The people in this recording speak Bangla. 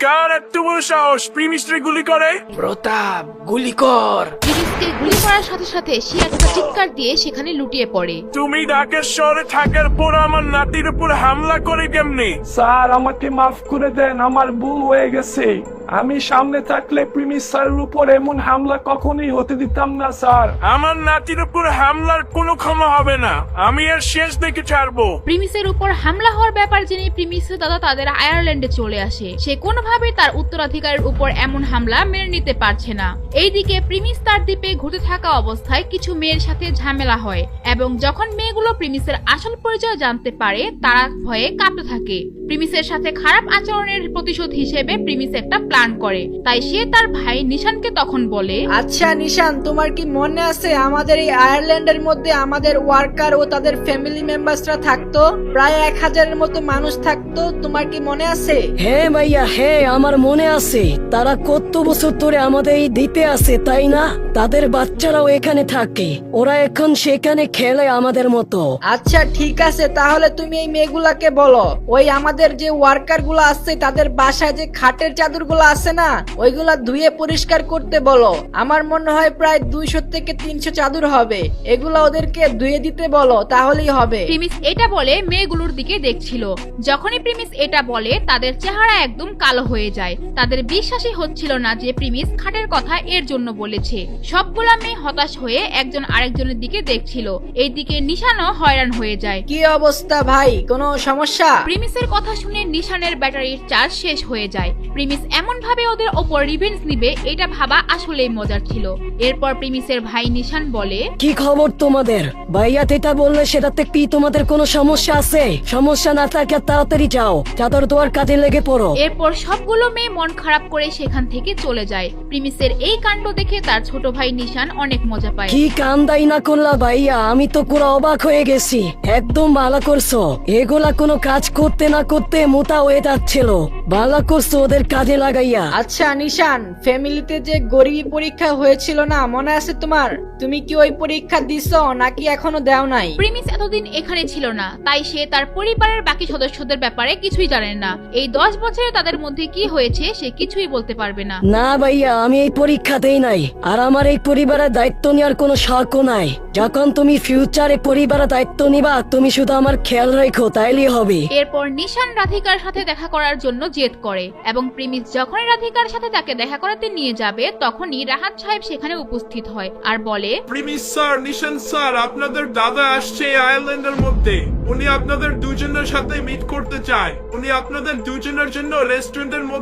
কার এত বড় সাহস প্রিমিস্ট্রি গুলি করে? প্রতাপ, গুলি কর। প্রিমিসকে গুলি করার সাথে সাথে সে একটা চিৎকার দিয়ে সেখানে লুটিয়ে পড়ে। তুমি ঢাকার শহরে থাকার পর আমার নাতির উপর হামলা করে কেমনি? স্যার আমাকে মাফ করে দেন, আমার ভুল হয়ে গেছে। আমি সামনে থাকলে প্রিমিস স্যারের উপর এমন হামলা কখনোই হতে দিতাম না স্যার। আমার নাতির উপর হামলার কোনো ক্ষমা হবে না, আমি এর শেষ দেখে ছাড়বো। প্রিমিসের উপর হামলা হওয়ার ব্যাপার জেনে প্রিমিসের দাদা তাদের আয়ারল্যান্ডে চলে আসে। সে কোনোভাবেই তার উত্তরাধিকারের উপর এমন হামলা মেনে নিতে পারছে না। এইদিকে প্রিমিস তার দ্বীপে ঘুরতে থাকা অবস্থায় কিছু মেয়ের সাথে ঝামেলা হয় এবং যখন মেয়েগুলো প্রিমিসের আসল পরিচয় জানতে পারে তারা ভয়ে কাঁপতে থাকে। প্রিমিসের সাথে খারাপ আচরণের প্রতিশোধ হিসেবে প্রিমিস একটা প্ল্যান করে, তাই সে তার ভাই নিশানকে তখন বলে, আচ্ছা নিশান, তোমার কি মনে আছে আমাদের এই আয়ারল্যান্ডের মধ্যে আমাদের ওয়ার্কার ও তাদের ফ্যামিলি মেম্বার্সরা থাকতো? প্রায় 1000-এর মতো মানুষ থাকতো, তোমার কি মনে আছে? হ্যাঁ ভাইয়া, হ্যাঁ আমার মনে আছে। তারা কত বছর ধরে আমাদের এই দ্বীপে আছে তাই না? তাদের বাচ্চারাও এখানে থাকে, ওরা এখন সেখানে খেলে আমাদের মতো। আচ্ছা ঠিক আছে, তাহলে তুমি এই মেয়েগুলাকে বলো ওই আমাদের যে ওয়ার্কার গুলো আছে তাদের বাসায় যে খাটের চাদর গুলো আছে না, ওইগুলা ধুয়ে পরিষ্কার করতে বলো। আমার মনে হয় প্রায় 200 থেকে 300 চাদর হবে, এগুলা ওদেরকে ধুয়ে দিতে বলো, তাহলেই হবে। প্রিমিস এটা বলে মেয়েগুলোর দিকে দেখছিল। যখনই প্রিমিস এটা বলে তাদের চেহারা একদম কালো হয়ে যায়। তাদের বিশ্বাসই হচ্ছিল না যে প্রিমিস খাটের কথা এর জন্য বলেছে। সবগুলা মেয়ে হতাশ হয়ে একজন আরেকজনের দিকে দেখছিল। এইদিকে নিশানও হয়রান হয়ে যায়। কি অবস্থা ভাই, কোনো সমস্যা? প্রিমিসের কথা শুনে নিশানের ব্যাটারির চার্জ শেষ হয়ে যায়। প্রিমিস এমন ভাবে ওদের ওপর রিভেঞ্জ নিবে এটা ভাবা আসলেই মজার ছিল। এরপর প্রিমিসের ভাই নিশান বলে, কি খবর তোমাদের? ভাইয়া এটা বললে সেটাতে কি তোমাদের কোনো সমস্যা আছে? সমস্যা না থাকে তাড়াতাড়ি যাও, চাদর তোমার কাজে লেগে পড়ো। এরপর সবগুলো মেয়ে মন খারাপ করে সেখান থেকে চলে যায়। প্রিমিসের এই কাণ্ড দেখে তার ছোট ভাই নিশান অনেক মজা পায়। কি কান্দাই না করলা ভাইয়া, আমি তো পুরো অবাক হয়ে গেছি। একদম ভালো করছো, এগুলা কোনো কাজ করতে না করতে মোটা হয়ে যাচ্ছিল। ভালো করছো ওদের কাজে লাগাইয়া। আচ্ছা নিশান, ফ্যামিলিতে যে গরিবী পরীক্ষা হয়েছিল না, মনে আছে তোমার? তুমি কি ওই পরীক্ষা দিছো নাকি এখনো দেও নাই? প্রিমিস এতদিন এখানে ছিল না, তাই সে তার পরিবারের বাকি সদস্যদের ব্যাপারে কিছুই জানে না। এই 10 বছরে তাদের মধ্যে কি হয়েছে সে কিছুই বলতে পারবে না। না ভাইয়া, আমি এই পরীক্ষা দেই নাই, আর আমার এই পরিবারের দায়িত্ব নেওয়ার কোনো শখও নাই। যখন তুমি ফিউচারে পরিবারের দায়িত্ব নিবা তুমি শুধু আমার খেয়াল রেখো, তাইলেই হবে। এরপর নিশান রাধিকার সাথে দেখা করার জন্য জেদ করে এবং প্রিমিস যখনই রাধিকার সাথে তাকে দেখা করাতে নিয়ে যাবে তখনই রাহাত সাহেব সেখানে উপস্থিত হয় আর বলে, প্রিমিস স্যার, নিশান স্যার, আপনাদের দাদা আসছে আয়ারল্যান্ডের মধ্যে। উনি আপনাদের দুজনের সাথে মিট করতে চায়। উনি আপনাদের দুজনের জন্য রেস্টুরেন্টের মধ্যে